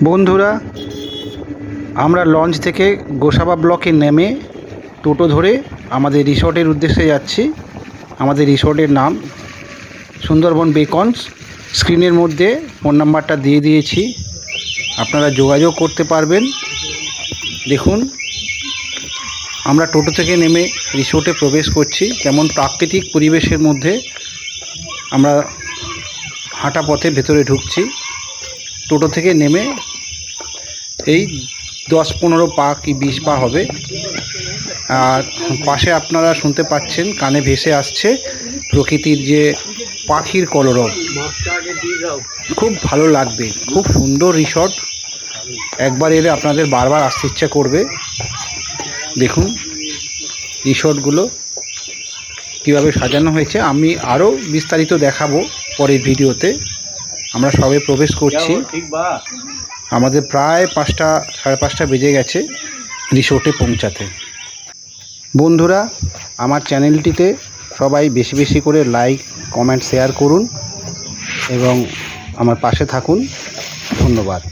বন্ধুরা, আমরা লঞ্চ থেকে গোসাবা ব্লকে নেমে টোটো ধরে আমাদের রিসর্টের উদ্দেশ্যে যাচ্ছি। আমাদের রিসর্টের নাম সুন্দরবন বেকনস। স্ক্রিনের মধ্যে ফোন নাম্বারটা দিয়ে দিয়েছি, আপনারা যোগাযোগ করতে পারবেন। দেখুন, আমরা টোটো থেকে নেমে রিসর্টে প্রবেশ করছি। কেমন প্রাকৃতিক পরিবেশের মধ্যে আমরা হাঁটা পথে ভেতরে ঢুকছি। টোটো থেকে নেমে এই 10-15 পা কি 20 পা হবে। আর পাশে আপনারা শুনতে পাচ্ছেন, কানে ভেসে আসছে প্রকৃতির যে পাখির কলরব। খুব ভালো লাগবে, খুব সুন্দর রিসর্ট। একবার এলে আপনাদের বারবার আসতে ইচ্ছা করবে। দেখুন রিসর্টগুলো কীভাবে সাজানো হয়েছে, আমি আরও বিস্তারিত দেখাবো পরের ভিডিওতে। আমরা সবে প্রবেশ করছি। আমাদের প্রায় 5টা সাড়ে 5টা বেজে গেছে রিসোর্টে পৌঁছাতে। বন্ধুরা, আমার চ্যানেলটিতে সবাই বেশি বেশি করে লাইক, কমেন্ট, শেয়ার করুন এবং আমার পাশে থাকুন। ধন্যবাদ।